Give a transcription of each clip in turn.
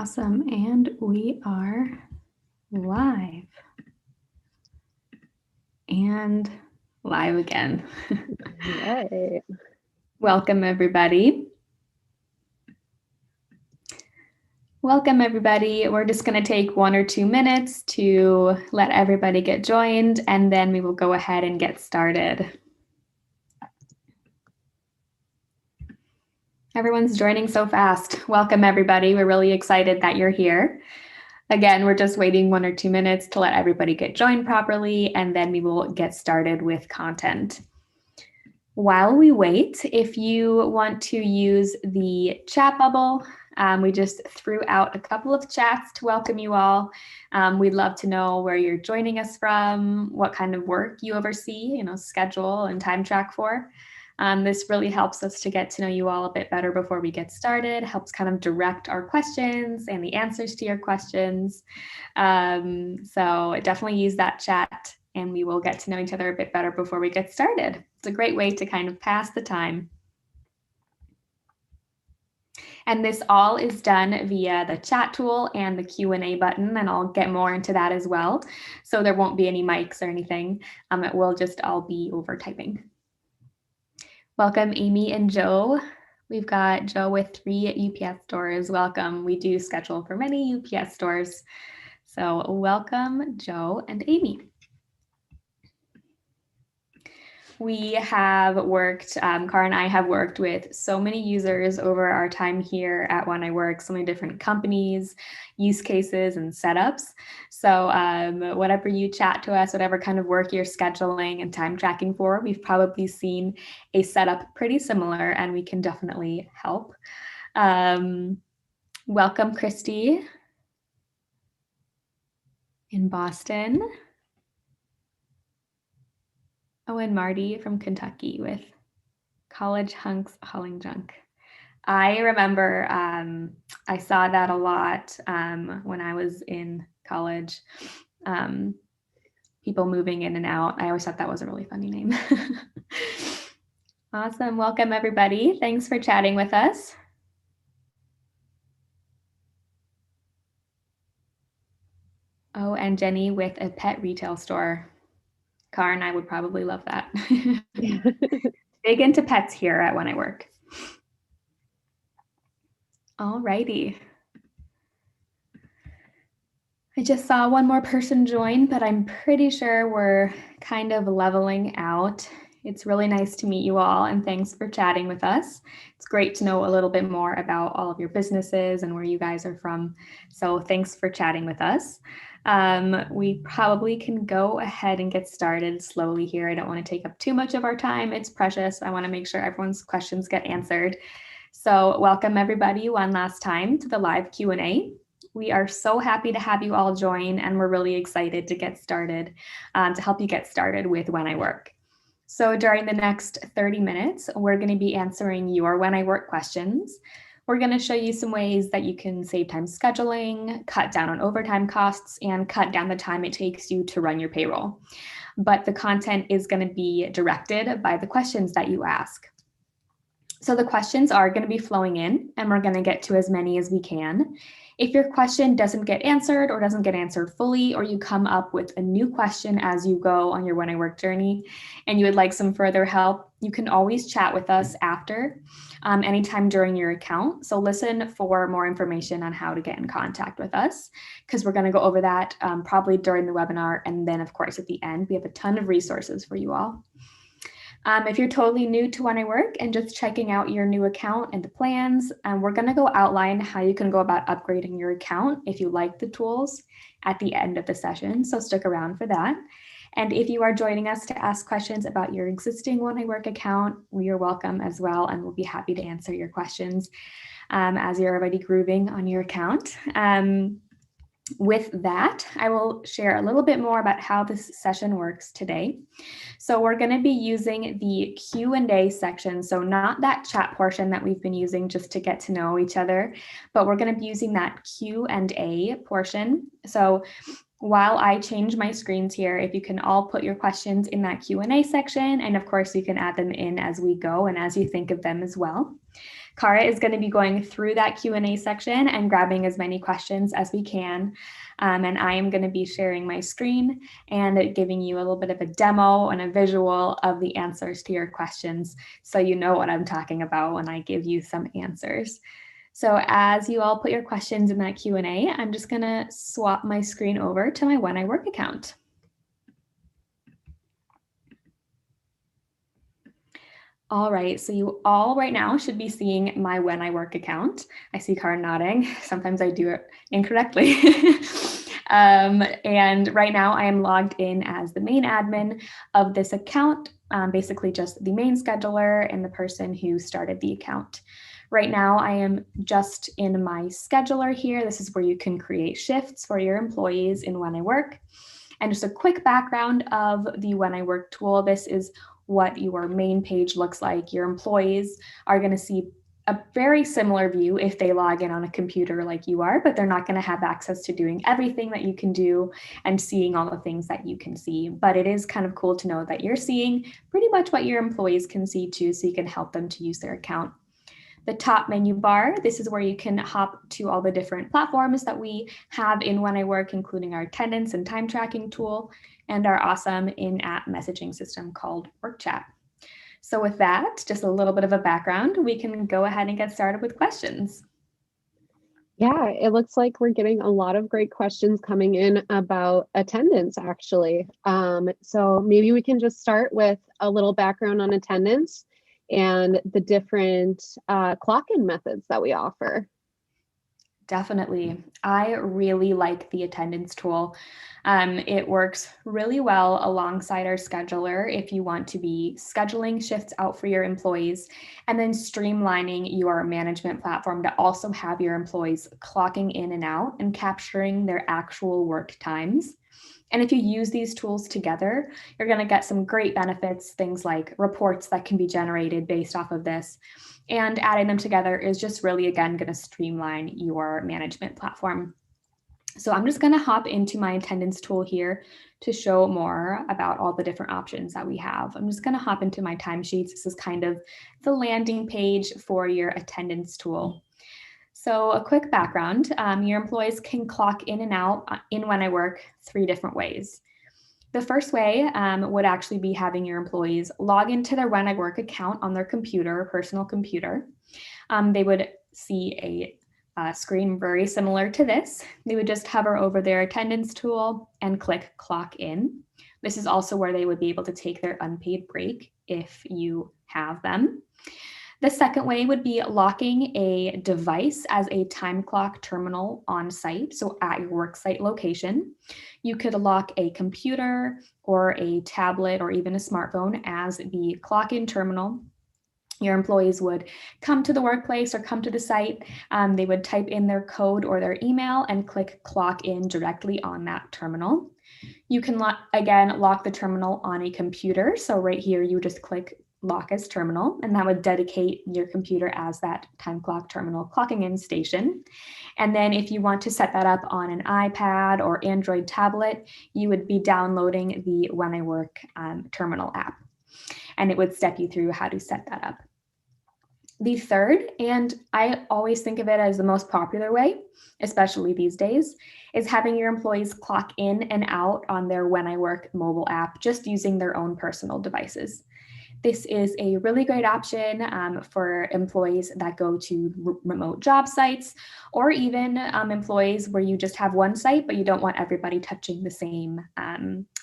Awesome. And we are live. And live again. Right. Welcome, everybody. Welcome, everybody. We're just going to take 1 or 2 minutes to let everybody get joined, and then we will go ahead and get started. Everyone's joining so fast. Welcome, everybody. We're really excited that you're here. Again, we're just waiting 1 or 2 minutes to let everybody get joined properly, and then we will get started with content. While we wait, if you want to use the chat bubble, we just threw out a couple of chats to welcome you all. We'd love to know where you're joining us from, what kind of work you oversee, schedule and time track for. This really helps us to get to know you all a bit better before we get started, helps kind of direct our questions and the answers to your questions. So definitely use that chat and we will get to know each other a bit better before we get started. It's a great way to kind of pass the time. And this all is done via the chat tool and the Q&A button, and I'll get more into that as well. So there won't be any mics or anything. It will just all be over typing. Welcome, Amy and Joe. We've got Joe with 3 UPS stores. Welcome. We do schedule for many UPS stores. So welcome, Joe and Amy. We have worked, Cara and I have worked with so many users over our time here at When I Work, so many different companies, use cases, and setups. So whatever you chat to us, whatever kind of work you're scheduling and time tracking for, we've probably seen a setup pretty similar, and we can definitely help. Welcome, Christy in Boston. Oh, and Marty from Kentucky with College Hunks Hauling Junk. I remember I saw that a lot when I was in college. People moving in and out. I always thought that was a really funny name. Awesome. Welcome, everybody. Thanks for chatting with us. Oh, and Jenny with a pet retail store. Cara and I would probably love that. Big into pets here at When I Work. All righty. I just saw one more person join, but I'm pretty sure we're kind of leveling out. It's really nice to meet you all, and thanks for chatting with us. It's great to know a little bit more about all of your businesses and where you guys are from. So thanks for chatting with us. We probably can go ahead and get started slowly here. I don't want to take up too much of our time. It's precious. I want to make sure everyone's questions get answered. So welcome everybody one last time to the live Q&A. We are so happy to have you all join, and we're really excited to get started, to help you get started with When I Work. So during the next 30 minutes, we're going to be answering your When I Work questions. We're going to show you some ways that you can save time scheduling, cut down on overtime costs, and cut down the time it takes you to run your payroll. But the content is going to be directed by the questions that you ask. So the questions are going to be flowing in, and we're going to get to as many as we can. If your question doesn't get answered or doesn't get answered fully, or you come up with a new question as you go on your When I Work journey and you would like some further help, you can always chat with us after, anytime during your account. So listen for more information on how to get in contact with us, because we're going to go over that probably during the webinar. And then, of course, at the end, we have a ton of resources for you all. If you're totally new to When I Work and just checking out your new account and the plans, we're going to go outline how you can go about upgrading your account if you like the tools at the end of the session. So stick around for that. And if you are joining us to ask questions about your existing When I Work account, we are welcome as well, and we'll be happy to answer your questions as you're already grooving on your account. With that, I will share a little bit more about how this session works today. So we're going to be using the Q&A section, so not that chat portion that we've been using just to get to know each other, but we're going to be using that Q&A portion. So while I change my screens here, if you can all put your questions in that Q&A section, and of course you can add them in as we go and as you think of them as well. Cara is going to be going through that Q&A section and grabbing as many questions as we can. And I am going to be sharing my screen and giving you a little bit of a demo and a visual of the answers to your questions, so you know what I'm talking about when I give you some answers. So as you all put your questions in that Q&A, I'm just going to swap my screen over to my When I Work account. All right, so you all right now should be seeing my When I Work account. I see Cara nodding. Sometimes I do it incorrectly. And right now I am logged in as the main admin of this account, basically just the main scheduler and the person who started the account. Right now I am just in my scheduler here. This is where you can create shifts for your employees in When I Work. And just a quick background of the When I Work tool. This is what your main page looks like. Your employees are going to see a very similar view if they log in on a computer like you are, but they're not going to have access to doing everything that you can do and seeing all the things that you can see. But it is kind of cool to know that you're seeing pretty much what your employees can see too, so you can help them to use their account. The top menu bar, this is where you can hop to all the different platforms that we have in When I Work, including our attendance and time tracking tool and our awesome in-app messaging system called WorkChat. So with that, just a little bit of a background, we can go ahead and get started with questions. Yeah, it looks like we're getting a lot of great questions coming in about attendance, actually. So maybe we can just start with a little background on attendance and the different clock-in methods that we offer. Definitely. I really like the attendance tool. It works really well alongside our scheduler if you want to be scheduling shifts out for your employees and then streamlining your management platform to also have your employees clocking in and out and capturing their actual work times. And if you use these tools together, you're going to get some great benefits, things like reports that can be generated based off of this. And adding them together is just really, again, going to streamline your management platform. So I'm just going to hop into my attendance tool here to show more about all the different options that we have. I'm just going to hop into my timesheets. This is kind of the landing page for your attendance tool. So a quick background, your employees can clock in and out in When I Work 3 different ways. The first way would actually be having your employees log into their When I Work account on their computer, personal computer. They would see a screen very similar to this. They would just hover over their attendance tool and click clock in. This is also where they would be able to take their unpaid break if you have them. The second way would be locking a device as a time clock terminal on site, so at your worksite location. You could lock a computer or a tablet or even a smartphone as the clock-in terminal. Your employees would come to the workplace or come to the site. They would type in their code or their email and click clock in directly on that terminal. You can, again, lock the terminal on a computer. So right here, you just click lock as terminal, and that would dedicate your computer as that time clock terminal clocking in station. And then if you want to set that up on an iPad or Android tablet, you would be downloading the When I Work terminal app, and it would step you through how to set that up. The third, and I always think of it as the most popular way, especially these days, is having your employees clock in and out on their When I Work mobile app, just using their own personal devices. This is a really great option for employees that go to remote job sites, or even employees where you just have one site, but you don't want everybody touching the same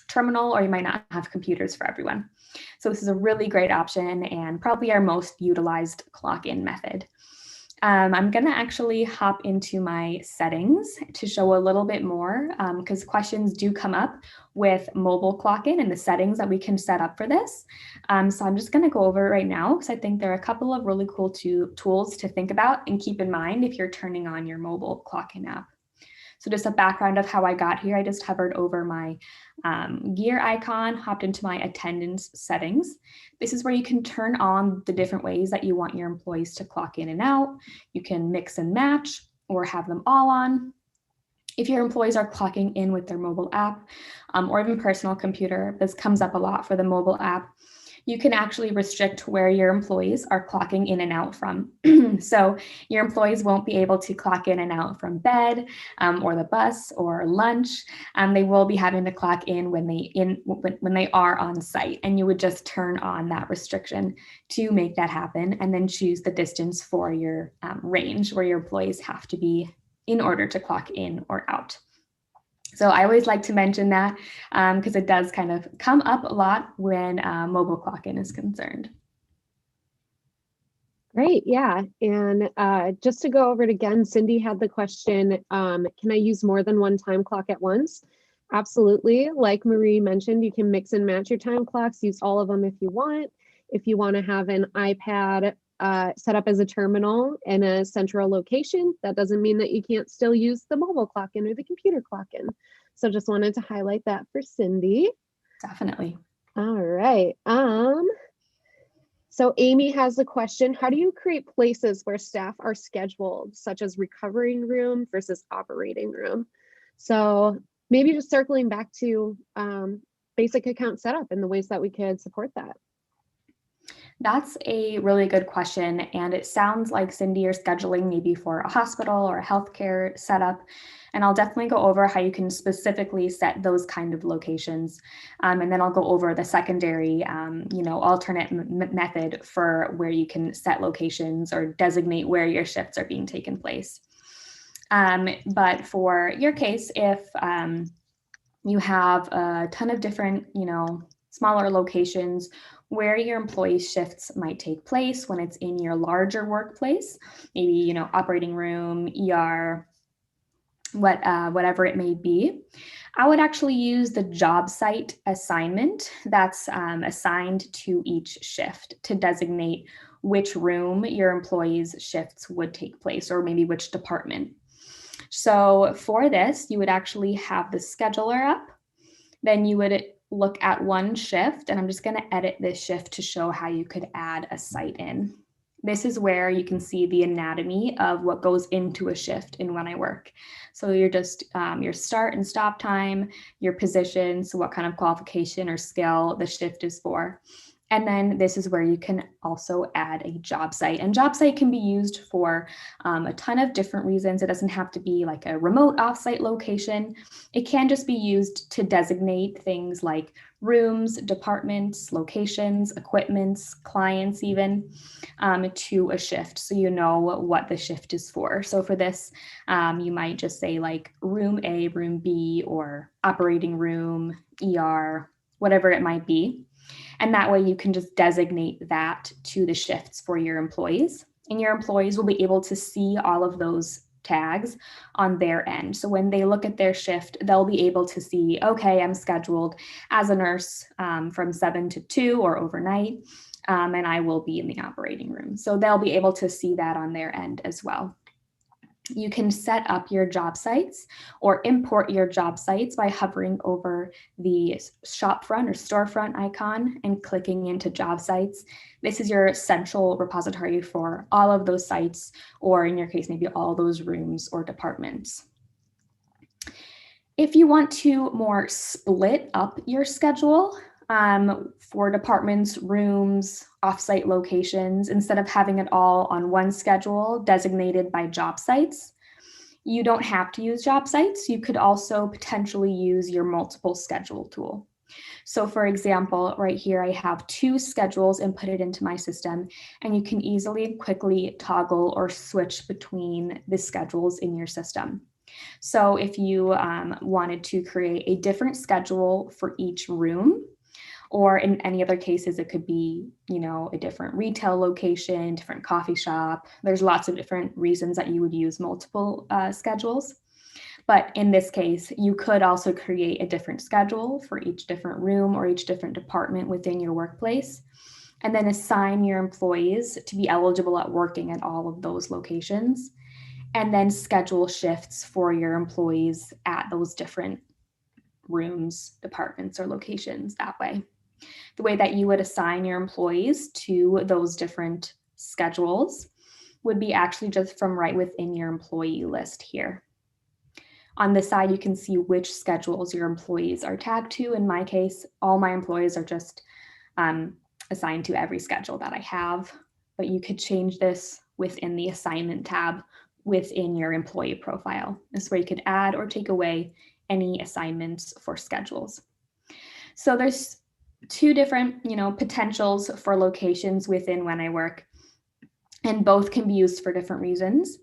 terminal, or you might not have computers for everyone. So this is a really great option and probably our most utilized clock-in method. I'm going to actually hop into my settings to show a little bit more because questions do come up with mobile clock-in and the settings that we can set up for this. So I'm just going to go over it right now because I think there are a couple of really cool tools to think about and keep in mind if you're turning on your mobile clock-in app. So just a background of how I got here, I just hovered over my gear icon, hopped into my attendance settings. This is where you can turn on the different ways that you want your employees to clock in and out. You can mix and match or have them all on. If your employees are clocking in with their mobile app or even personal computer, this comes up a lot for the mobile app. you can actually restrict where your employees are clocking in and out from. So your employees won't be able to clock in and out from bed or the bus or lunch. They will be having to clock in when they are on site, and you would just turn on that restriction to make that happen, and then choose the distance for your range where your employees have to be in order to clock in or out. So I always like to mention that because it does kind of come up a lot when mobile clock-in is concerned. Great, yeah. And just to go over it again, Cindy had the question, can I use more than one time clock at once? Absolutely. Like Marie mentioned, you can mix and match your time clocks, use all of them if you want. If you want to have an iPad set up as a terminal in a central location, that doesn't mean that you can't still use the mobile clock-in or the computer clock-in. So just wanted to highlight that for Cindy. Definitely. All right. So Amy has a question. How do you create places where staff are scheduled, such as recovering room versus operating room? So maybe just circling back to basic account setup and the ways that we could support that. That's a really good question. And it sounds like, Cindy, you're scheduling maybe for a hospital or a healthcare setup. And I'll definitely go over how you can specifically set those kind of locations. And then I'll go over the secondary, alternate method for where you can set locations or designate where your shifts are being taken place. But for your case, if you have a ton of different, smaller locations where your employees' shifts might take place when it's in your larger workplace, maybe, operating room, ER, whatever it may be, I would actually use the job site assignment that's assigned to each shift to designate which room your employees' shifts would take place, or maybe which department. So for this, you would actually have the scheduler up. Then you would look at one shift, and I'm just going to edit this shift to show how you could add a site in. This is where you can see the anatomy of what goes into a shift in When I Work. So you're just your start and stop time, your position, so what kind of qualification or skill the shift is for. And then this is where you can also add a job site. And job site can be used for a ton of different reasons. It doesn't have to be like a remote offsite location. It can just be used to designate things like rooms, departments, locations, equipments, clients even, to a shift, so you know what the shift is for. So for this, you might just say like room A, room B, or operating room, ER, whatever it might be. And that way you can just designate that to the shifts for your employees. And your employees will be able to see all of those tags on their end. So when they look at their shift, they'll be able to see, okay, I'm scheduled as a nurse from 7 to 2 or overnight, and I will be in the operating room. So they'll be able to see that on their end as well. You can set up your job sites or import your job sites by hovering over the shopfront or storefront icon and clicking into job sites. This is your central repository for all of those sites, or in your case, maybe all those rooms or departments. If you want to more split up your schedule, for departments, rooms, offsite locations, instead of having it all on one schedule designated by job sites, you don't have to use job sites. You could also potentially use your multiple schedule tool. So for example, right here, I have 2 schedules inputted into my system, and you can easily and quickly toggle or switch between the schedules in your system. So if you wanted to create a different schedule for each room, or in any other cases, it could be, a different retail location, different coffee shop. There's lots of different reasons that you would use multiple schedules. But in this case, you could also create a different schedule for each different room or each different department within your workplace, and then assign your employees to be eligible at working at all of those locations, and then schedule shifts for your employees at those different rooms, departments, or locations that way. The way that you would assign your employees to those different schedules would be actually just from right within your employee list here. On this side, you can see which schedules your employees are tagged to. In my case, all my employees are just assigned to every schedule that I have, but you could change this within the assignment tab within your employee profile. This is where you could add or take away any assignments for schedules. So there's two different, potentials for locations within When I Work, and both can be used for different reasons.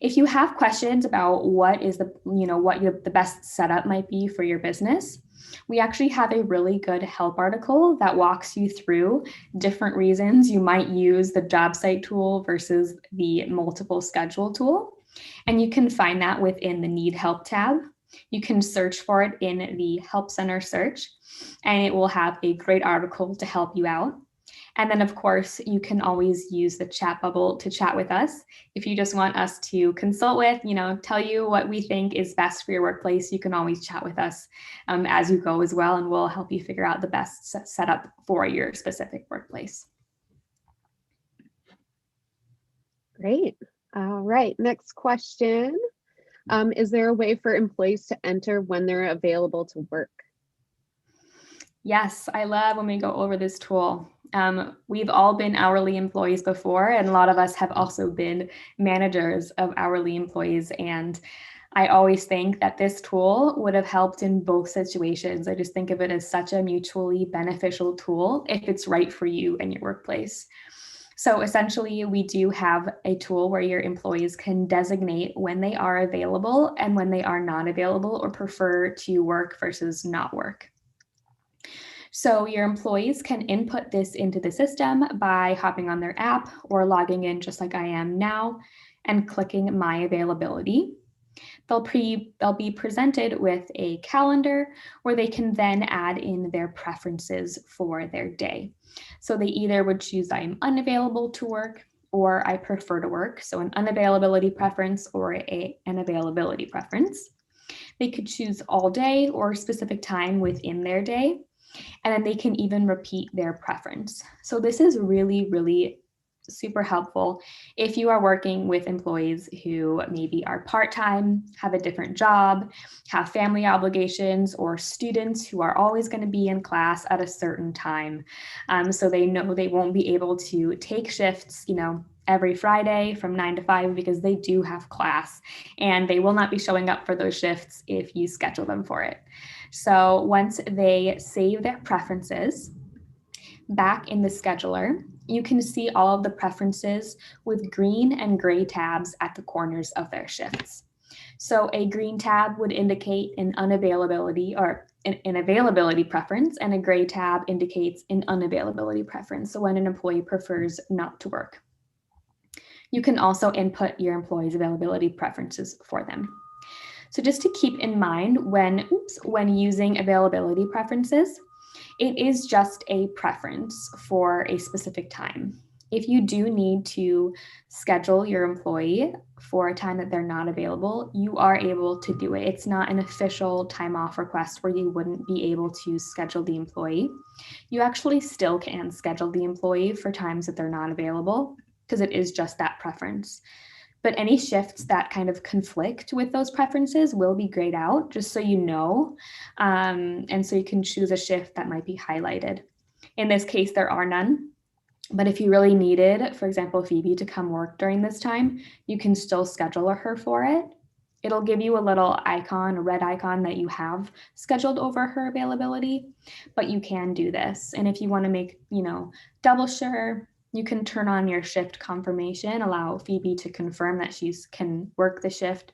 If you have questions about what is the best setup might be for your business, we actually have a really good help article that walks you through different reasons you might use the job site tool versus the multiple schedule tool. And you can find that within the Need Help tab. You can search for it in the Help Center search, and it will have a great article to help you out. And then, of course, you can always use the chat bubble to chat with us. If you just want us to consult with, tell you what we think is best for your workplace, you can always chat with us as you go as well, and we'll help you figure out the best setup for your specific workplace. Great. All right, next question. Is there a way for employees to enter when they're available to work? Yes, I love when we go over this tool. We've all been hourly employees before, and a lot of us have also been managers of hourly employees. And I always think that this tool would have helped in both situations. I just think of it as such a mutually beneficial tool if it's right for you and your workplace. So essentially, we do have a tool where your employees can designate when they are available and when they are not available or prefer to work versus not work. So your employees can input this into the system by hopping on their app or logging in just like I am now and clicking My Availability. They'll be presented with a calendar where they can then add in their preferences for their day. So they either would choose I'm unavailable to work or I prefer to work, so an unavailability preference or an availability preference. They could choose all day or a specific time within their day, and then they can even repeat their preference. So this is really, really super helpful if you are working with employees who maybe are part-time, have a different job, have family obligations, or students who are always going to be in class at a certain time. So they know they won't be able to take shifts, every Friday from 9 to 5 because they do have class, and they will not be showing up for those shifts if you schedule them for it. So once they save their preferences back in the scheduler, you can see all of the preferences with green and gray tabs at the corners of their shifts. So a green tab would indicate an unavailability or an availability preference, and a gray tab indicates an unavailability preference, so when an employee prefers not to work. You can also input your employees' availability preferences for them. So just to keep in mind when using availability preferences, it is just a preference for a specific time. If you do need to schedule your employee for a time that they're not available, you are able to do it. It's not an official time off request where you wouldn't be able to schedule the employee. You actually still can schedule the employee for times that they're not available because it is just that preference. But any shifts that kind of conflict with those preferences will be grayed out, just so you know. And so you can choose a shift that might be highlighted. In this case, there are none. But if you really needed, for example, Phoebe to come work during this time, you can still schedule her for it. It'll give you a little icon, a red icon that you have scheduled over her availability, but you can do this. And if you want to make, double sure, you can turn on your shift confirmation, allow Phoebe to confirm that she can work the shift,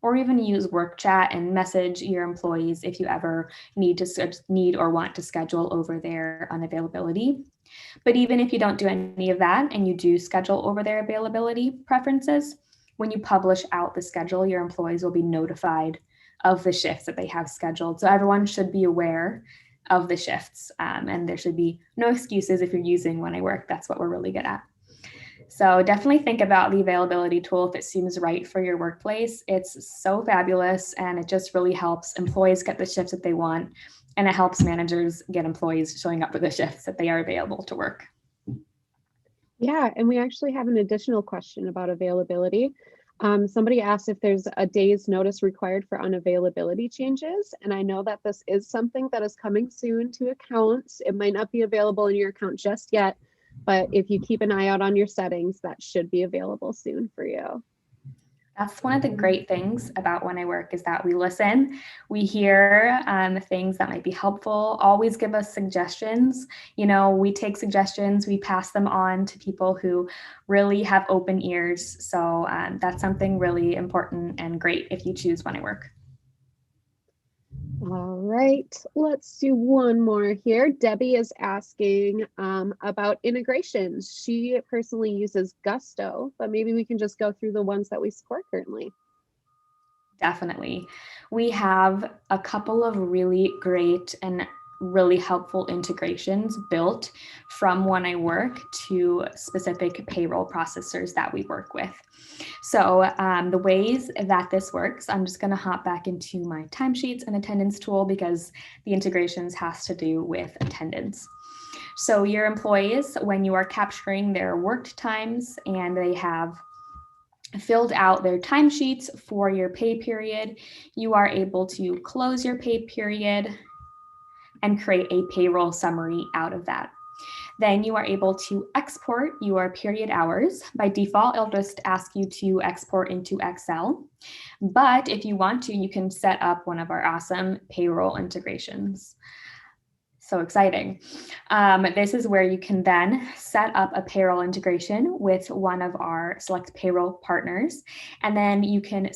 or even use work chat and message your employees if you ever need or want to schedule over their unavailability. But even if you don't do any of that and you do schedule over their availability preferences, when you publish out the schedule, your employees will be notified of the shifts that they have scheduled. So everyone should be aware of the shifts, and there should be no excuses if you're using When I Work. That's what we're really good at. So definitely think about the availability tool if it seems right for your workplace. It's so fabulous, and it just really helps employees get the shifts that they want, and it helps managers get employees showing up for the shifts that they are available to work. Yeah, and we actually have an additional question about availability. Somebody asked if there's a day's notice required for unavailability changes. And I know that this is something that is coming soon to accounts. It might not be available in your account just yet, but if you keep an eye out on your settings, that should be available soon for you. That's one of the great things about When I Work is that we listen, we hear things that might be helpful, always give us suggestions. We take suggestions, we pass them on to people who really have open ears. So that's something really important and great if you choose When I Work. All right, let's do one more here. Debbie is asking about integrations. She personally uses Gusto, but maybe we can just go through the ones that we support currently. Definitely. We have a couple of really great and really helpful integrations built from When I Work to specific payroll processors that we work with. So the ways that this works, I'm just going to hop back into my timesheets and attendance tool because the integrations has to do with attendance. So your employees, when you are capturing their worked times and they have filled out their timesheets for your pay period, you are able to close your pay period and create a payroll summary out of that. Then you are able to export your period hours. By default, it'll just ask you to export into Excel. But if you want to, you can set up one of our awesome payroll integrations. So exciting. This is where you can then set up a payroll integration with one of our select payroll partners. And then you can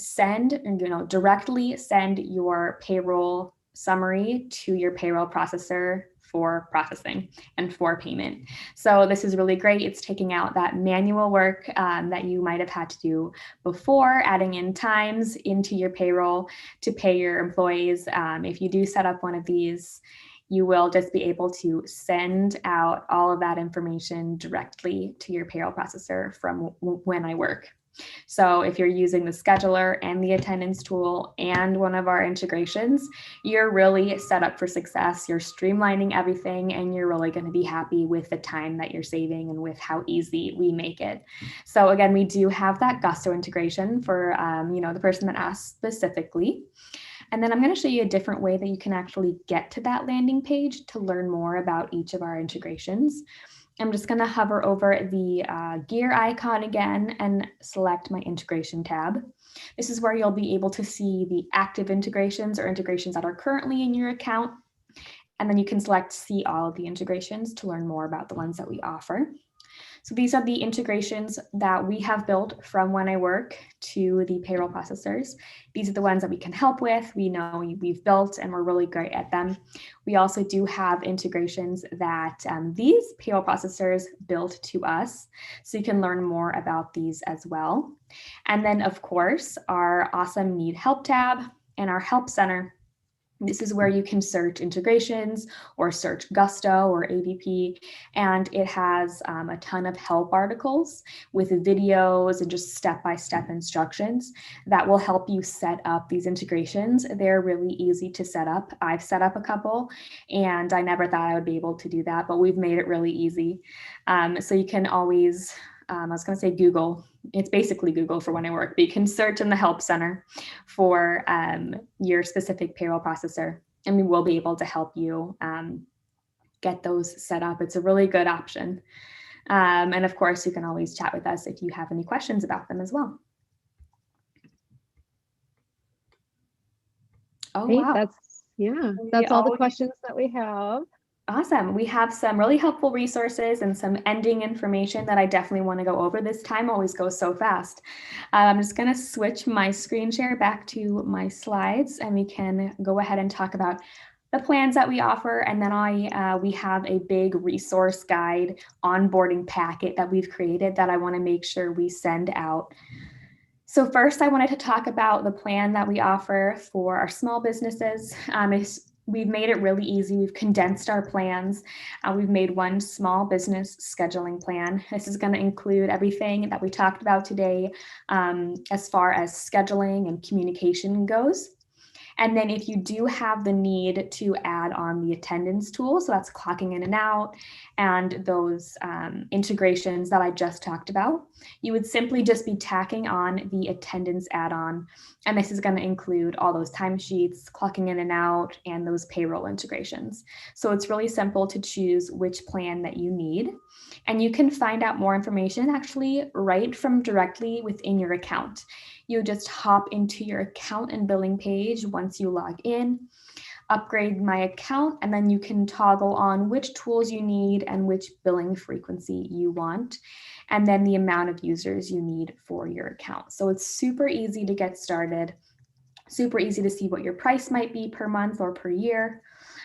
directly send your payroll summary to your payroll processor for processing and for payment. So this is really great. It's taking out that manual work that you might have had to do before, adding in times into your payroll to pay your employees. If you do set up one of these, you will just be able to send out all of that information directly to your payroll processor from When I Work. So if you're using the scheduler and the attendance tool and one of our integrations, you're really set up for success. You're streamlining everything and you're really going to be happy with the time that you're saving and with how easy we make it. So again, we do have that Gusto integration for the person that asked specifically. And then I'm going to show you a different way that you can actually get to that landing page to learn more about each of our integrations. I'm just going to hover over the gear icon again and select my integration tab. This is where you'll be able to see the active integrations or integrations that are currently in your account. And then you can select see all of the integrations to learn more about the ones that we offer. So these are the integrations that we have built from When I Work to the payroll processors. These are the ones that we can help with. We know we've built and we're really great at them. We also do have integrations that these payroll processors built to us. So you can learn more about these as well. And then of course, our awesome Need Help tab and our Help Center. This is where you can search integrations or search Gusto or ADP, and it has a ton of help articles with videos and just step-by-step instructions that will help you set up these integrations. They're really easy to set up. I've set up a couple, and I never thought I would be able to do that, but we've made it really easy. So you can always, I was going to say Google. It's basically Google for When I Work, but you can search in the Help Center for your specific payroll processor, and we will be able to help you get those set up. It's a really good option. And of course, you can always chat with us if you have any questions about them as well. Oh, Great. wow. That's all the questions that we have. Awesome. We have some really helpful resources and some ending information that I definitely want to go over. This time always goes so fast. I'm just going to switch my screen share back to my slides and we can go ahead and talk about the plans that we offer. And then we have a big resource guide onboarding packet that we've created that I want to make sure we send out. So first, I wanted to talk about the plan that we offer for our small businesses. We've made it really easy. We've condensed our plans. We've made one small business scheduling plan. This is going to include everything that we talked about today as far as scheduling and communication goes. And then if you do have the need to add on the attendance tool, so that's clocking in and out and those integrations that I just talked about, you would simply just be tacking on the attendance add-on. And this is going to include all those timesheets, clocking in and out, and those payroll integrations. So it's really simple to choose which plan that you need. And you can find out more information actually right from directly within your account. You just hop into your account and billing page once you log in, upgrade my account, and then you can toggle on which tools you need and which billing frequency you want, and then the amount of users you need for your account. So it's super easy to get started, super easy to see what your price might be per month or per year,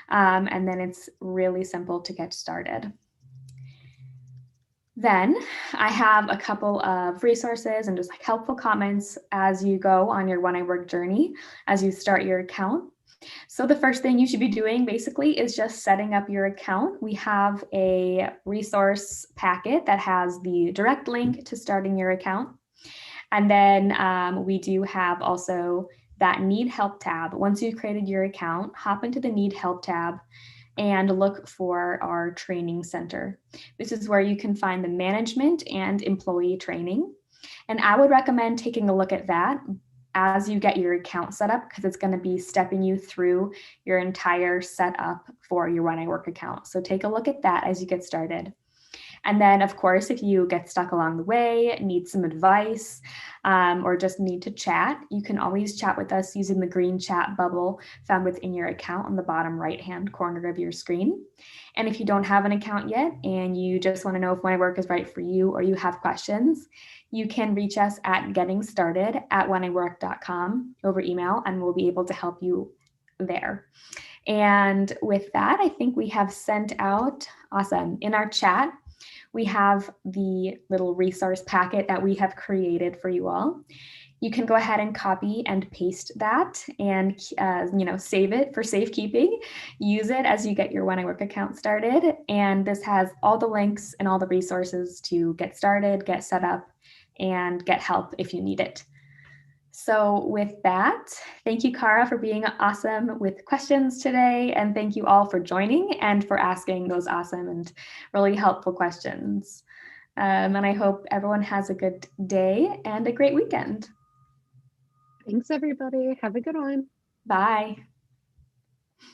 and then it's really simple to get started. Then I have a couple of resources and just like helpful comments as you go on your When I Work journey, as you start your account. So the first thing you should be doing basically is just setting up your account. We have a resource packet that has the direct link to starting your account. And then we do have also that Need Help tab. Once you've created your account, hop into the Need Help tab and look for our training center. This is where you can find the management and employee training. And I would recommend taking a look at that as you get your account set up, because it's going to be stepping you through your entire setup for your When I Work account. So take a look at that as you get started. And then, of course, if you get stuck along the way, need some advice, or just need to chat, you can always chat with us using the green chat bubble found within your account on the bottom right-hand corner of your screen. And if you don't have an account yet and you just want to know if When I Work is right for you or you have questions, you can reach us at gettingstarted@wheniwork.com over email, and we'll be able to help you there. And with that, I think we have sent out, awesome, in our chat, we have the little resource packet that we have created for you all. You can go ahead and copy and paste that and save it for safekeeping. Use it as you get your When I Work account started. And this has all the links and all the resources to get started, get set up, and get help if you need it. So with that, thank you, Cara, for being awesome with questions today. And thank you all for joining and for asking those awesome and really helpful questions. And I hope everyone has a good day and a great weekend. Thanks, everybody. Have a good one. Bye.